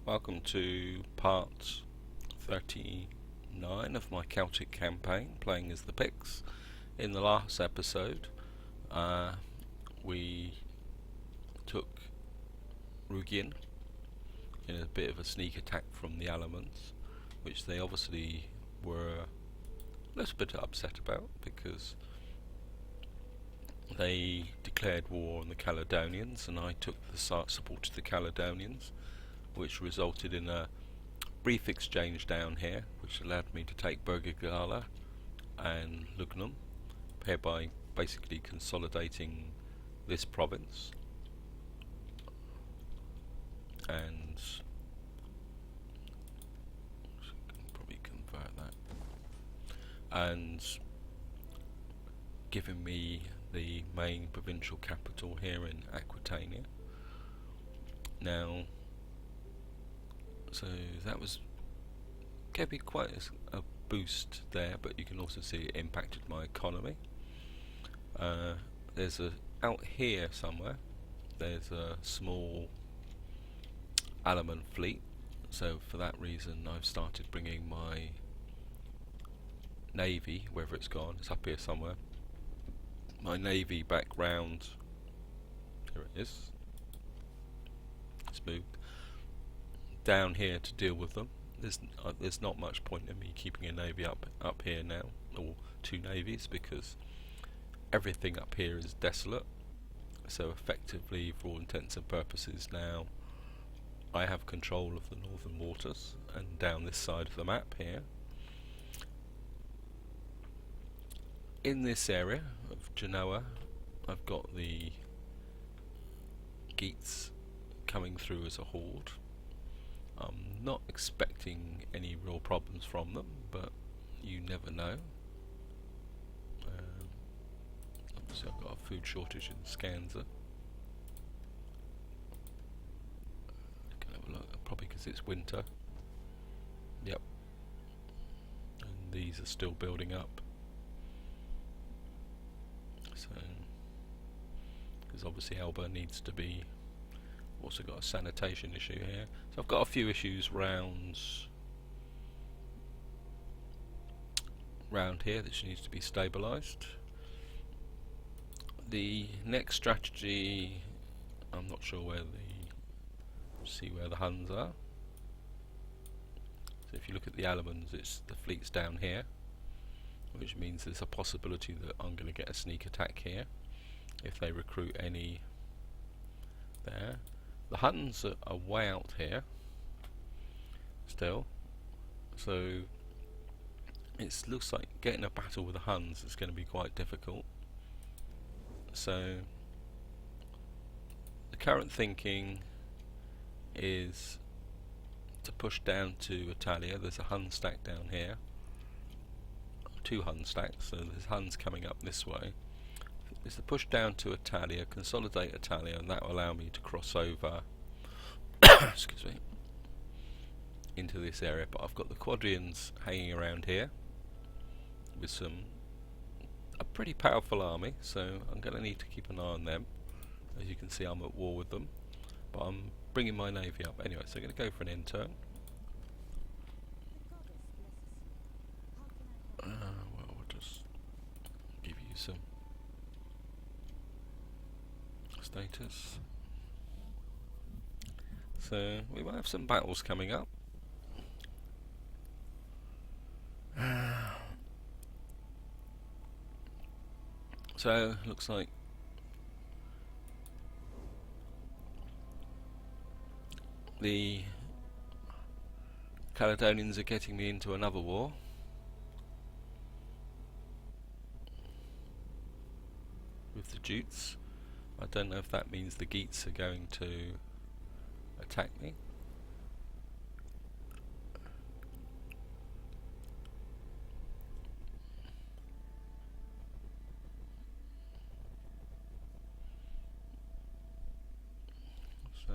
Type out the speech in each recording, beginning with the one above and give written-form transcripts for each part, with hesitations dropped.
Welcome to part 39 of my Celtic campaign, playing as the Picts. In the last episode, we took Rugin in a bit of a sneak attack from the Alamans, which they obviously were a little bit upset about because they declared war on the Caledonians, and I took the support of the Caledonians, which resulted in a brief exchange down here, which allowed me to take Bergigala and Lugnum, hereby basically consolidating this province. And probably convert that, and giving me the main provincial capital here in Aquitania. Now, so that gave me quite a boost there, but you can also see it impacted my economy. There's out here somewhere, there's a small Alaman fleet, so for that reason I've started bringing my navy, wherever it's gone, it's up here somewhere, my navy back round. Here it is. It's moved down here to deal with them. There's not much point in me keeping a navy up here now, or two navies, because everything up here is desolate. So effectively, for all intents and purposes now, I have control of the northern waters, and down this side of the map here, in this area of Genoa, I've got the Jutes coming through as a horde. I'm not expecting any real problems from them, but you never know. Obviously I've got a food shortage in Scanza. Can have a look, probably because it's winter. Yep. And these are still building up. So, because obviously Elba needs to be. Also got a sanitation issue here, so I've got a few issues round here that needs to be stabilised. The next strategy, I'm not sure where the Huns are. So if you look at the Alamans, it's the fleet's down here, which means there's a possibility that I'm going to get a sneak attack here if they recruit any there. The Huns are way out here still, so it looks like getting a battle with the Huns is going to be quite difficult. So the current thinking is to push down to Attila. There's a Hun stack down here, two Hun stacks, so there's Huns coming up this way. Is to push down to Attila, consolidate Attila, and that will allow me to cross over excuse me, into this area. But I've got the Quadrians hanging around here with a pretty powerful army, so I'm going to need to keep an eye on them. As you can see, I'm at war with them, but I'm bringing my navy up anyway, so I'm going to go for an intern. Well, we'll just give you some status. So we might have some battles coming up. So looks like the Caledonians are getting me into another war. With the Jutes. I don't know if that means the Geats are going to attack me. So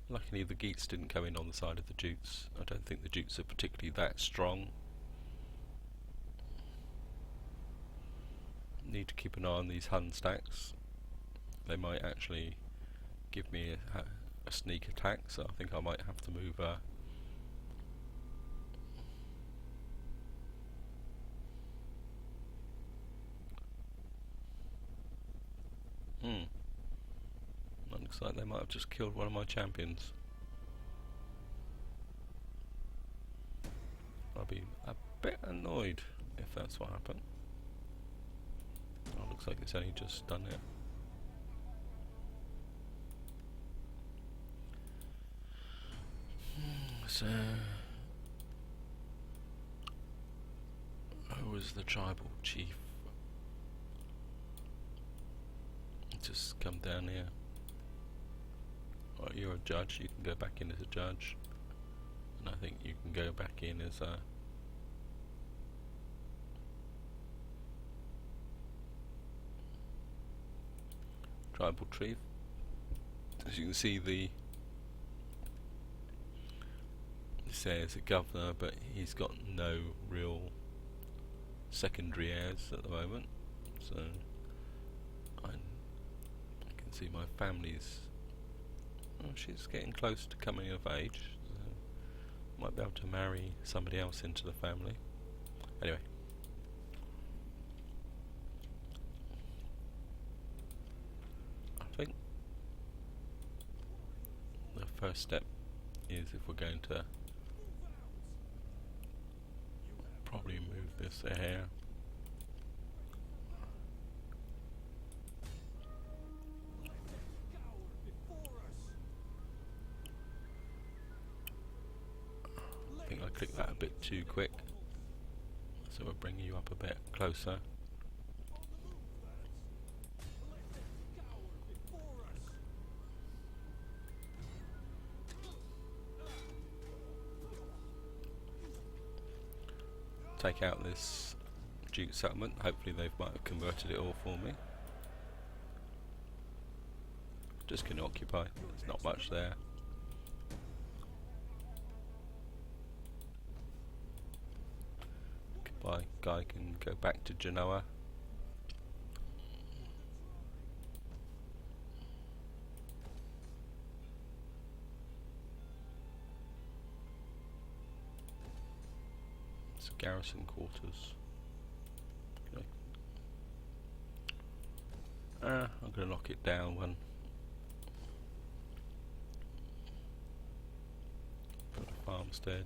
luckily the Geats didn't go in on the side of the Jutes. I don't think the Jutes are particularly that strong. Need to keep an eye on these Hun stacks. They might actually give me a a sneak attack, so I think I might have to move looks like they might have just killed one of my champions. I'll be a bit annoyed if that's what happened. Oh, looks like it's only just done it. So, who was the tribal chief? Just come down here. Oh, you're a judge, you can go back in as a judge. And I think you can go back in as a tribal chief. As you can see, it says a governor, but he's got no real secondary heirs at the moment. So I can see my family's. Oh, she's getting close to coming of age. So might be able to marry somebody else into the family. Anyway. I think the first step is if we're going to probably move this here. I think I clicked that a bit too quick, so we'll bring you up a bit closer. Take out this Jute settlement. Hopefully they might have converted it all for me. Just can occupy. There's not much there. Goodbye. Guy can go back to Genoa. Garrison quarters. Okay. I'm going to knock it down one. Put a farmstead.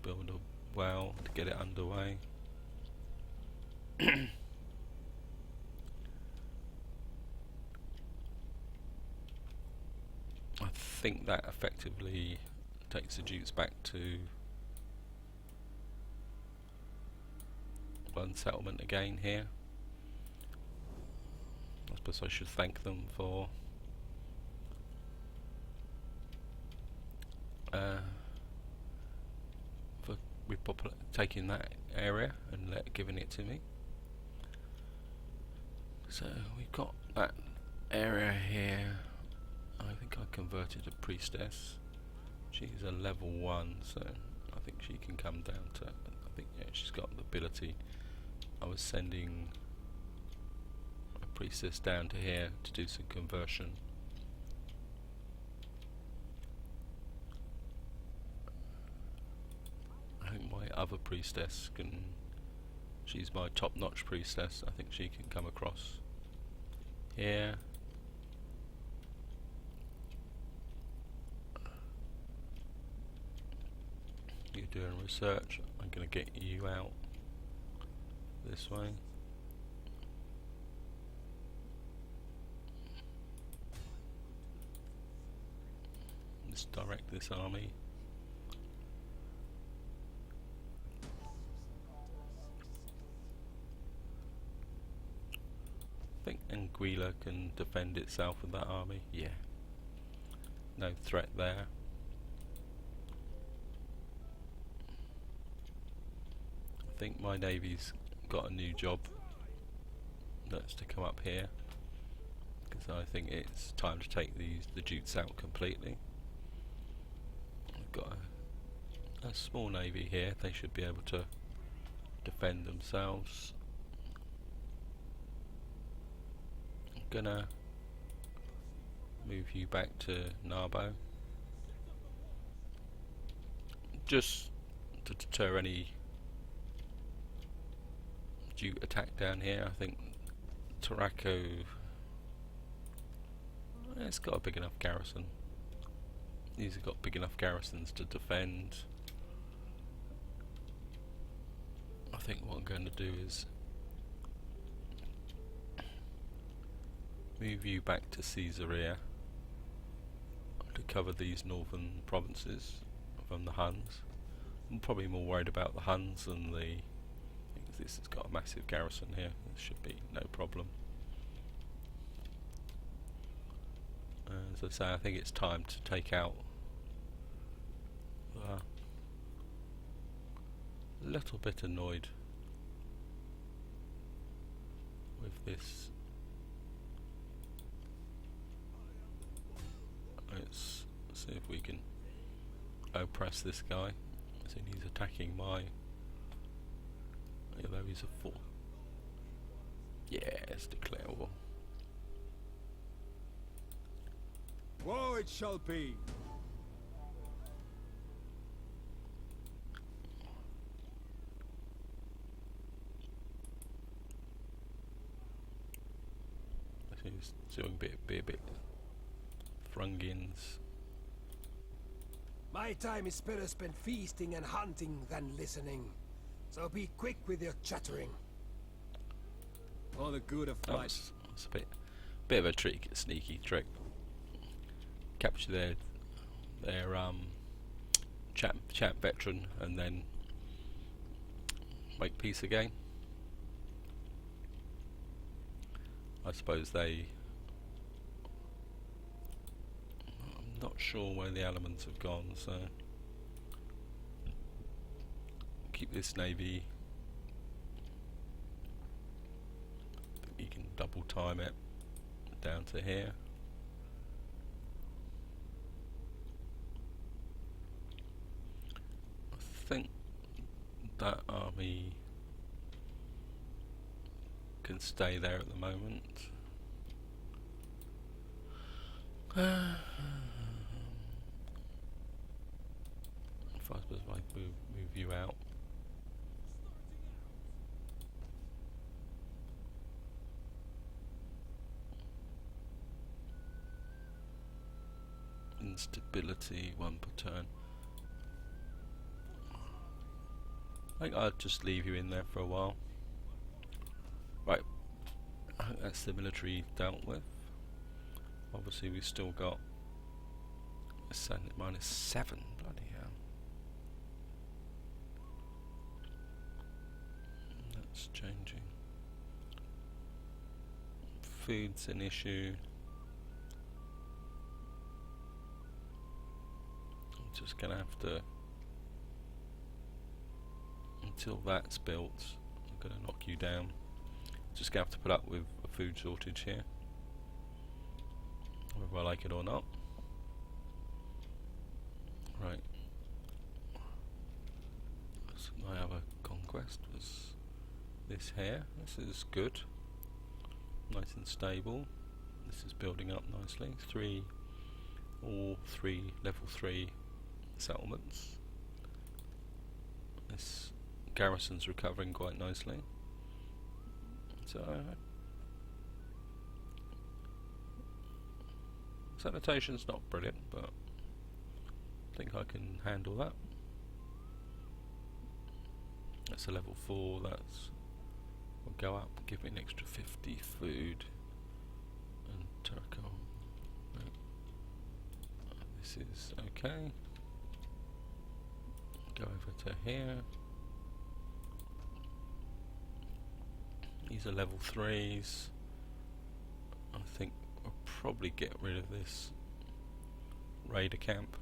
Build a well to get it underway. I think that effectively takes the Jutes back to one settlement again here. I suppose I should thank them for taking that area and giving it to me. So we've got that area here. I think I converted a priestess. She's a level 1, so I think she can come down to, I think, yeah, she's got the ability. I was sending a priestess down to here to do some conversion. I think my other priestess can, she's my top-notch priestess, I think she can come across here. You're doing research, I'm going to get you out this way. Let's direct this army. I think Anguilla can defend itself with that army. Yeah. No threat there. I think my navy's got a new job. That's to come up here, because I think it's time to take the Jutes out completely. I've got a small navy here. They should be able to defend themselves. I'm gonna Move you back to Narbo. Just to deter any Jute attack down here. I think Tarraco, it's got a big enough garrison. These have got big enough garrisons to defend. I think what I'm going to do is move you back to Caesarea to cover these northern provinces from the Huns. I'm probably more worried about the Huns than the... because this has got a massive garrison here. This should be no problem. As I say, I think it's time to take out a little bit annoyed with this. Let's see if we can oppress this guy. I think he's attacking my... although he's a 4. Yes, declare war. War it shall be. I think he's doing be a bit Thrungians. My time is better spent feasting and hunting than listening. So be quick with your chattering. For the good of life. That's a bit of a trick, a sneaky trick. Capture their chat veteran and then make peace again. I suppose they... I'm not sure where the elements have gone, so keep this navy. I think you can double time it down to here. I think that army can stay there at the moment. If I suppose I move you out. Instability, 1 per turn. I think I'll just leave you in there for a while. Right, I think that's the military dealt with. Obviously we've still got a -7, bloody hell. That's changing. Food's an issue. I'm just gonna have to, until that's built, I'm gonna knock you down. Just gonna have to put up with a food shortage here, whether I like it or not. Right. So my other conquest was this here. This is good. Nice and stable. This is building up nicely. All three level 3 settlements. This garrison's recovering quite nicely. So sanitation's not brilliant, but I think I can handle that. That's a level 4, that's will go up, give me an extra 50 food and Turco. No. This is okay. Go over to here. These are level 3s. I think I'll probably get rid of this raider camp.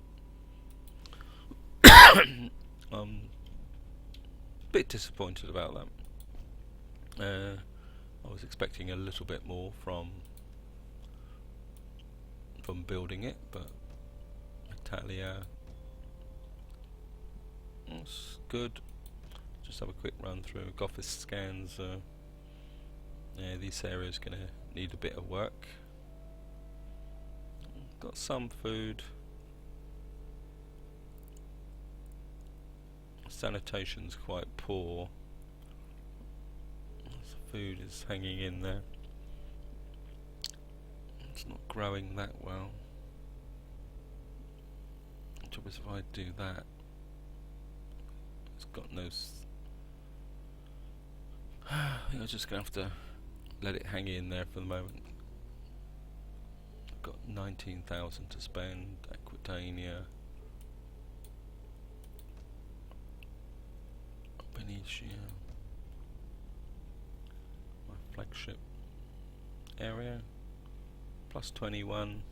Bit disappointed about that. I was expecting a little bit more from building it, but Attila, that's good. Just have a quick run through. Gothis scans. Yeah, this area is going to need a bit of work. got some food. Sanitation's quite poor. So food is hanging in there. It's not growing that well. The trouble is if I do that, it's got no I think I'm just going to have to let it hang in there for the moment. I've got 19,000 to spend. Aquitania, Venetia, my flagship area, plus 21.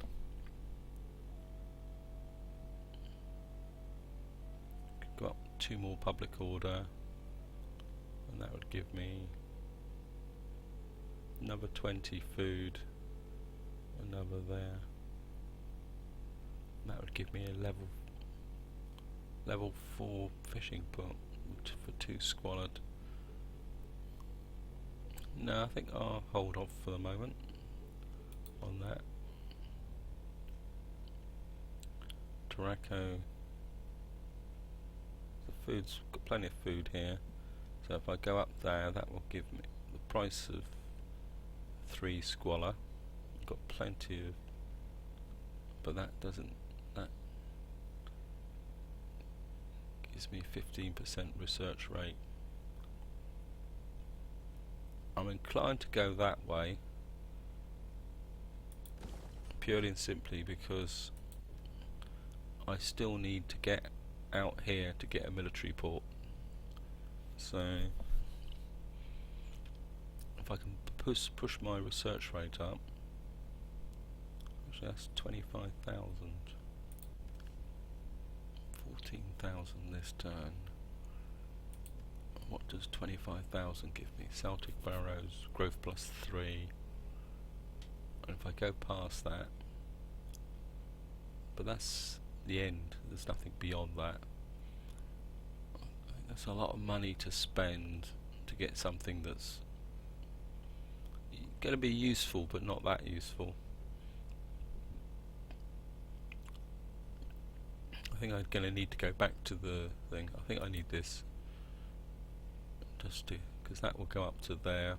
Got 2 more public order, and that would give me another 20 food, another there. That would give me a level 4 fishing port for 2 squalid. No, I think I'll hold off for the moment on that. Taraco. The food's got plenty of food here, so if I go up there, that will give me the price of 3 squalor. I've got plenty of, but that gives me 15% research rate. I'm inclined to go that way, purely and simply because I still need to get out here to get a military port. So if I can push my research rate up, actually that's 25,000, 14,000 this turn. What does 25,000 give me? Celtic Barrows, growth plus 3. And if I go past that, but that's the end, there's nothing beyond that. I think that's a lot of money to spend to get something that's going to be useful but not that useful. I think I'm going to need to go back to the thing. I think I need this just to, because that will go up to there.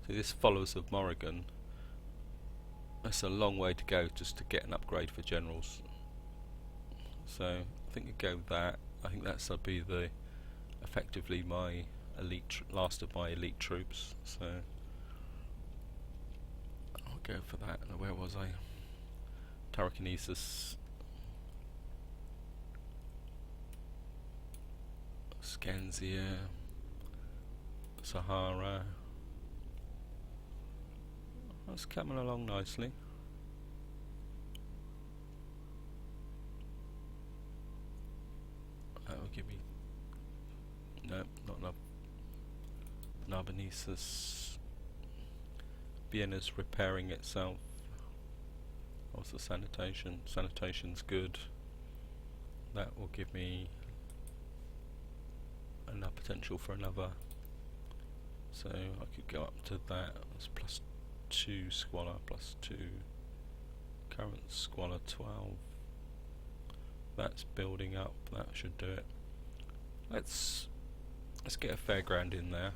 So this follows of Morrigan. That's a long way to go just to get an upgrade for generals. So I think we go with that. I think that'll be the effectively my elite last of my elite troops. So I'll go for that. Now, where was I? Tarraconensis, Scansia, Sahara. That's coming along nicely. That will give me, no, not enough. Narbonensis. Vienna's repairing itself. Also sanitation. Sanitation's good. That will give me enough potential for another. So I could go up to that. That's plus 2 squalor, plus 2. Current squalor 12. That's building up. That should do it. Let's get a fairground in there.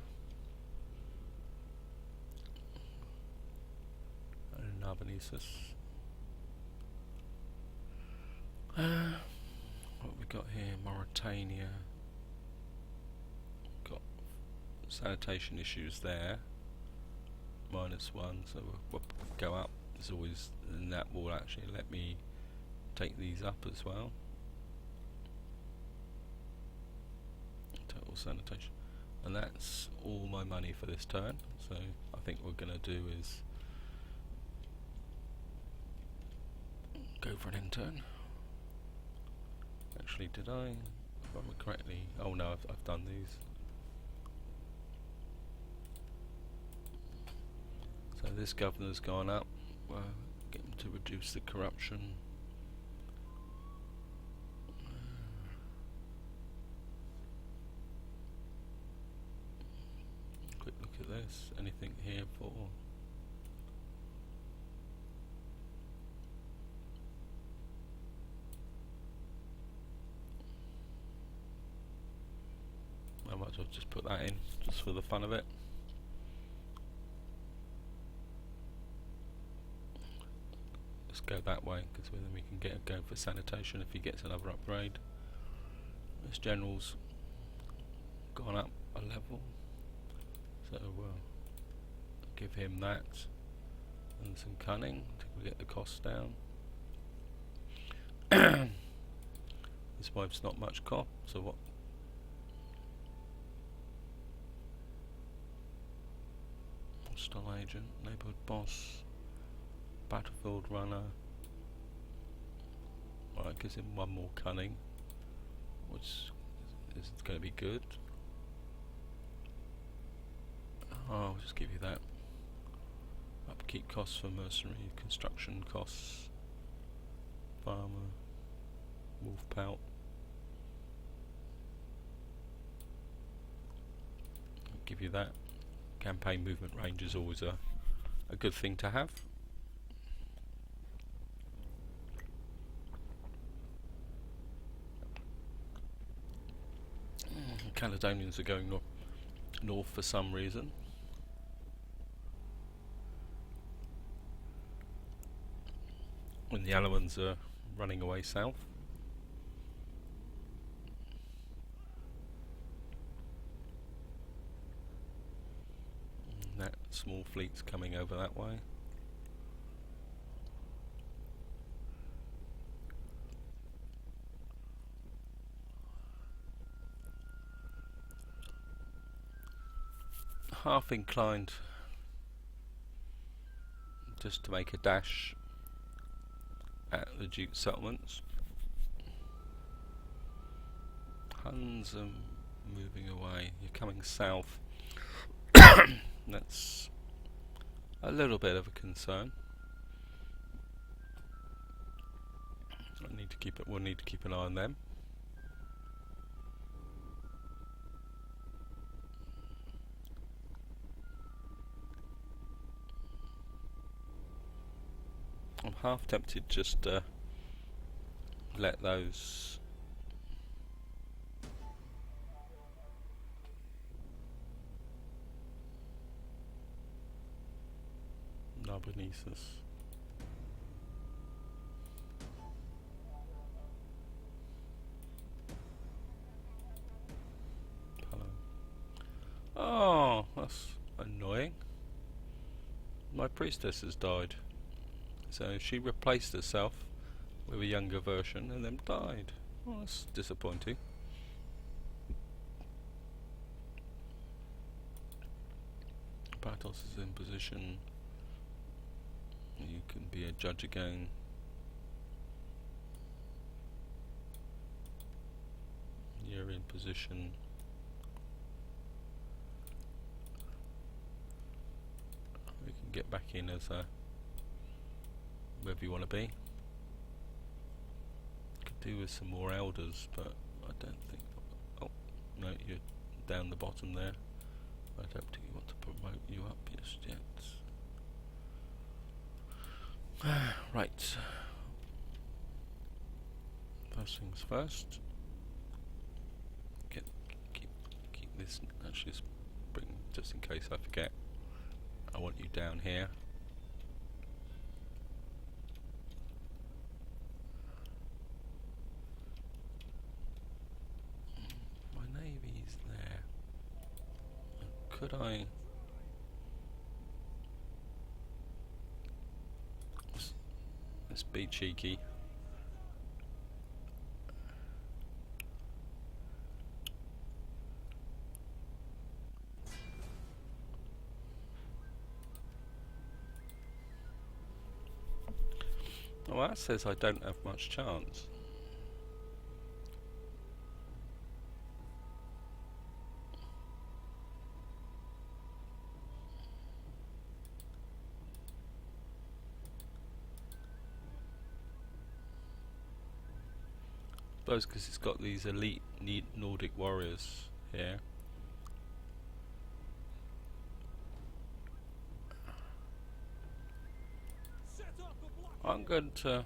And Narbonensis. What we got here? Mauritania. Got sanitation issues there. -1, so we'll go up. There's always, and that will actually let me take these up as well. Total sanitation, and that's all my money for this turn. So I think what we're going to do is go for an end turn. Actually, did I remember correctly? Oh no, I've done these. So this governor's gone up. Get him to reduce the corruption. Quick look at this. Anything here for just put that in, just for the fun of it. Let's go that way, because then we can go for sanitation if he gets another upgrade. This general's gone up a level, so we'll give him that and some cunning to get the costs down. This wife's not much cost, so what? Hostile agent, neighborhood boss, battlefield runner. Alright, gives him one more cunning, which is going to be good. I'll just give you that. Upkeep costs for mercenary, construction costs, farmer, wolf pout. I'll give you that. Campaign movement range is always a good thing to have. Caledonians are going north for some reason. When the other ones are running away south. And that small fleet's coming over that way. Half inclined just to make a dash at the Jute settlements. Huns are moving away. You're coming south. That's a little bit of a concern. We'll need to keep an eye on them. I'm half tempted just to let those Narbonnesis. Oh, that's annoying. My priestess has died. So she replaced herself with a younger version and then died. Oh, that's disappointing. Bartos is in position. You can be a judge again. You're in position. We can get back in as a wherever you want to be. Could do with some more elders, but I don't think. Oh no, you're down the bottom there. I don't think you want to promote you up just yet. Right. First things first. Keep this. Actually, just in case I forget. I want you down here. My navy's there. Could I? Let's be cheeky. Well, that says I don't have much chance. I suppose because it's got these elite Nordic warriors here. I'm going to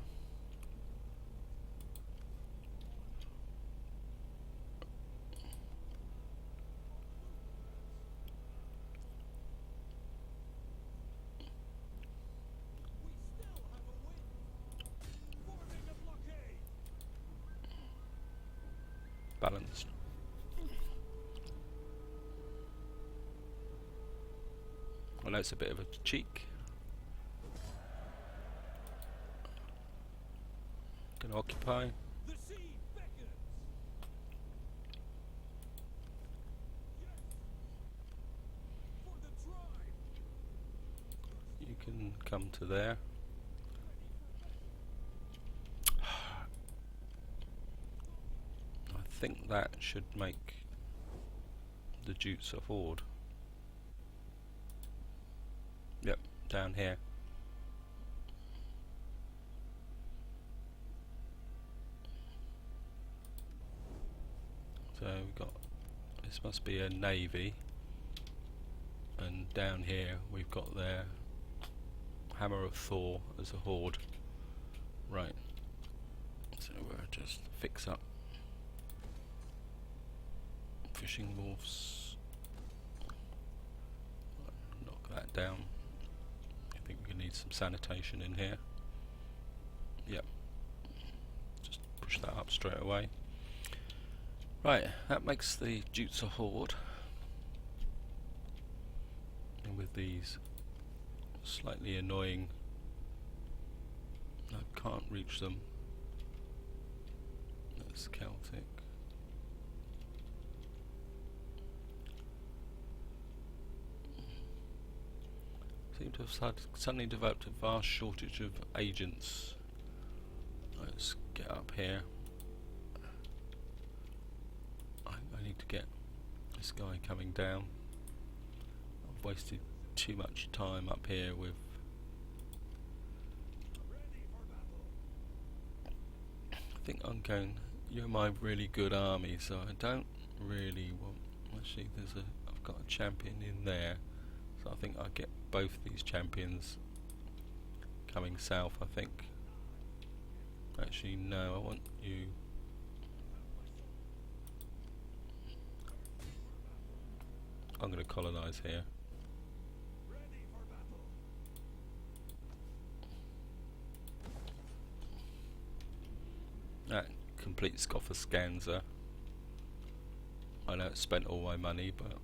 balanced. I know it's a bit of a cheek. Gonna occupy. The sea beckons. Yes. For the tribe. You can come to there. I think that should make the Jutes a horde. Yep, down here. So we've got, this must be a navy, and down here we've got their Hammer of Thor as a horde. Right, so we'll just fix up fishing wharfs, knock that down. I think we're going to need some sanitation in here. Yep, just push that up straight away. Right, that makes the Jutes a horde, and with these slightly annoying, I can't reach them. That's Celtic. Seem to have suddenly developed a vast shortage of agents. Let's get up here. I need to get this guy coming down. I've wasted too much time up here with I think I'm going, you're my really good army, so I don't really want, actually I've got a champion in there, so I think I'll get both these champions coming south. I think actually no, I want you I'm going to colonise here. That completes Scanza. I know it spent all my money, but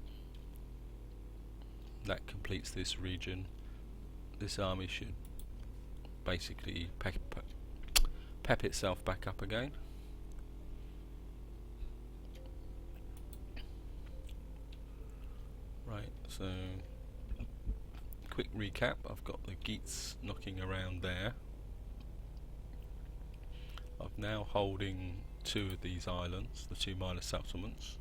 that completes this region. This army should basically pep itself back up again. Right, so quick recap. I've got the Jutes knocking around there. I'm now holding 2 of these islands, the 2 minor settlements.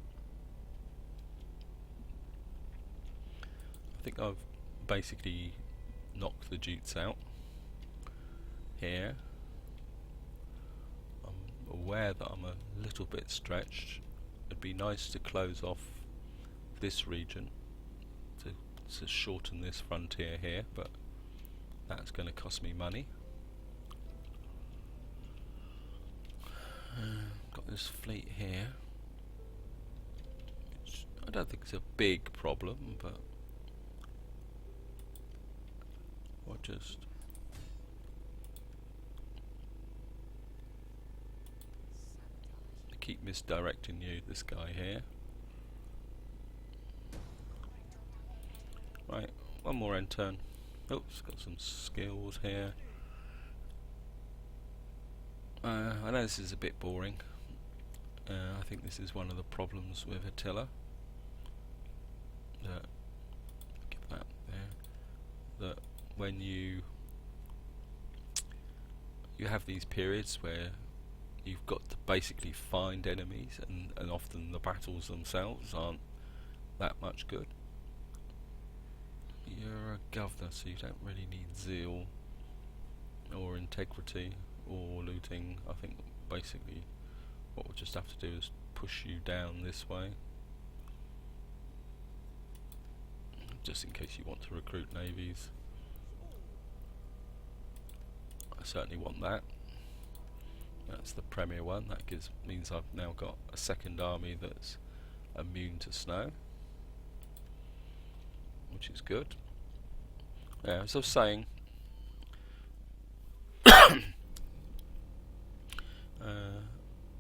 I think I've basically knocked the Jutes out here. I'm aware that I'm a little bit stretched. It'd be nice to close off this region to shorten this frontier here, but that's going to cost me money. Got this fleet here, which I don't think is a big problem, but I'll just keep misdirecting you, this guy here. Right, one more end turn. Oops, got some skills here. I know this is a bit boring. I think this is one of the problems with Attila. That, get that there. That when you have these periods where you've got to basically find enemies, and often the battles themselves aren't that much good. You're a governor, so you don't really need zeal or integrity or looting. I think basically what we'll just have to do is push you down this way, just in case you want to recruit navies. I certainly want that. That's the premier one. That means I've now got a second army that's immune to snow, which is good. Yeah, as I was saying,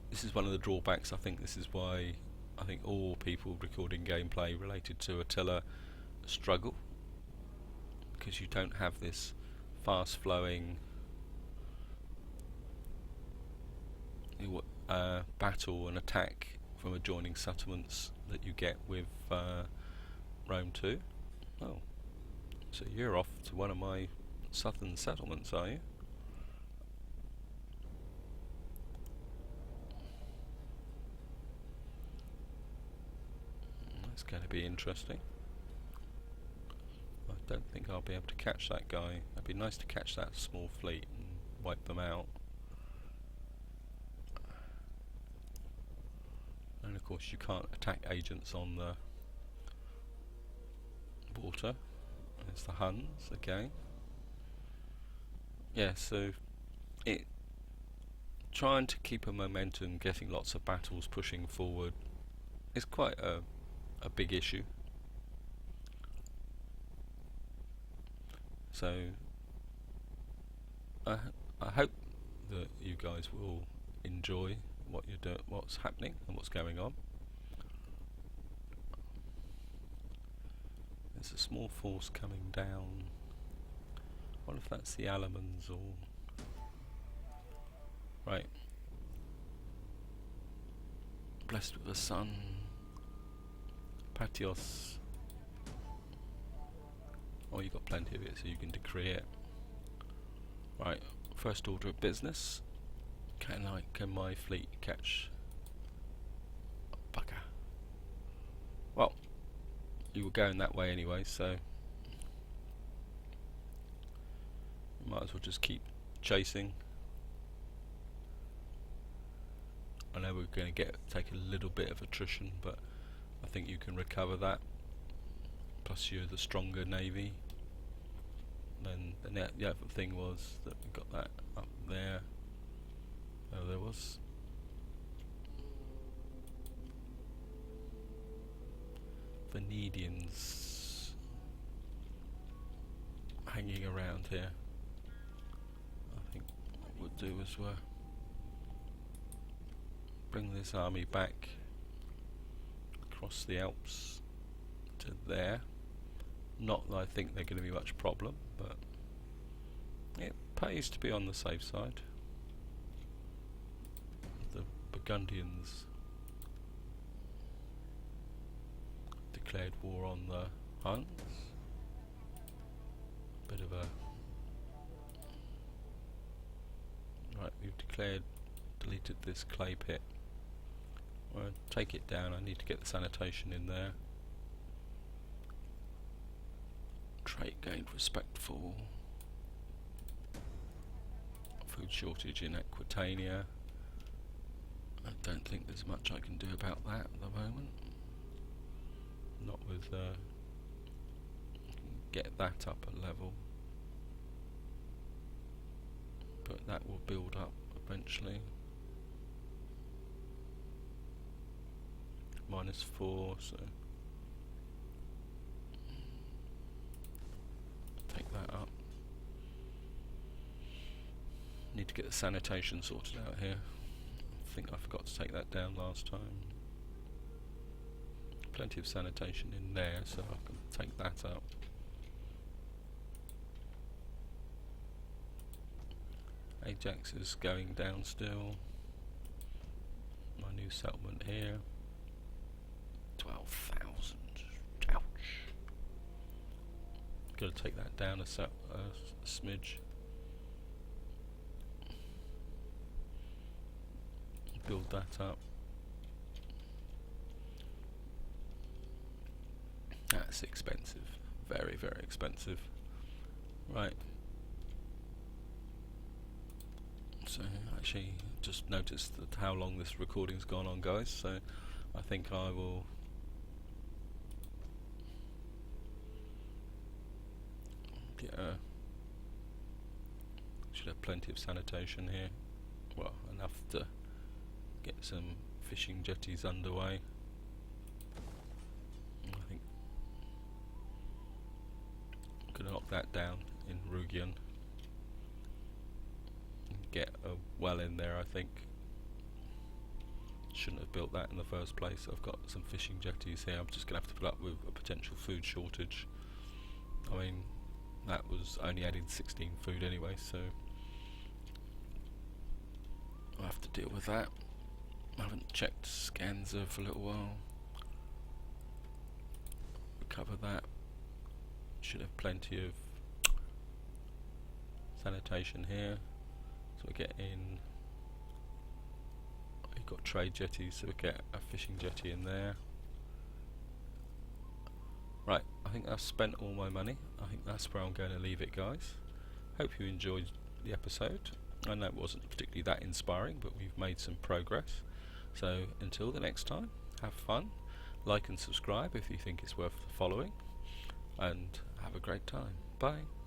this This is one of the drawbacks. I think this is why I think all people recording gameplay related to Attila struggle, because you don't have this fast flowing battle and attack from adjoining settlements that you get with Rome 2. Oh, so you're off to one of my southern settlements, are you? That's going to be interesting. I don't think I'll be able to catch that guy. It'd be nice to catch that small fleet and wipe them out. And of course you can't attack agents on the water. There's the Huns again. Yeah, so trying to keep a momentum, getting lots of battles pushing forward is quite a big issue. So I hope that you guys will enjoy what you're doing, what's happening and what's going on. There's a small force coming down. I wonder if that's the Alamans or... Right. Blessed with the sun. Patios. Oh, you've got plenty of it, so you can decree it. Right, first order of business. Can my fleet catch Bugger? Well, you were going that way anyway, so you might as well just keep chasing. I know we're going to take a little bit of attrition, but I think you can recover that. Plus you're the stronger navy. Then the other thing was that we got that up there. Oh, there was. Venedians hanging around here. I think what we'll do is bring this army back across the Alps to there. Not that I think they're going to be much problem, but it pays to be on the safe side. The Burgundians declared war on the Huns. Bit of a... Right, we've deleted this clay pit. I'll take it down. I need to get the sanitation in there. Trade gained respectful. Food shortage in Aquitania. I don't think there's much I can do about that at the moment. Not with get that up a level, but that will build up eventually. -4, so take that up. Need to get the sanitation sorted out here. I think I forgot to take that down last time. Plenty of sanitation in there, so I can take that up. Ajax is going down still. My new settlement here. 12,000. Ouch. Gotta take that down a smidge. Build that up. That's expensive. Very, very expensive. Right. So, actually, just noticed that how long this recording's gone on, guys, so I think I will get should have plenty of sanitation here. Well, enough to get some fishing jetties underway. I think I'm going to knock that down in Rugian. Get a well in there, I think. shouldn't have built that in the first place. I've got some fishing jetties here. I'm just going to have to put up with a potential food shortage. I mean, that was only adding 16 food anyway, so I'll have to deal with that. I haven't checked Scanza for a little while. Recover that. Should have plenty of sanitation here. So we get in. We've got trade jetties, so we get a fishing jetty in there. Right, I think I've spent all my money. I think that's where I'm going to leave it, guys. Hope you enjoyed the episode. I know it wasn't particularly that inspiring, but we've made some progress. So until the next time, have fun, like and subscribe if you think it's worth following, and have a great time. Bye.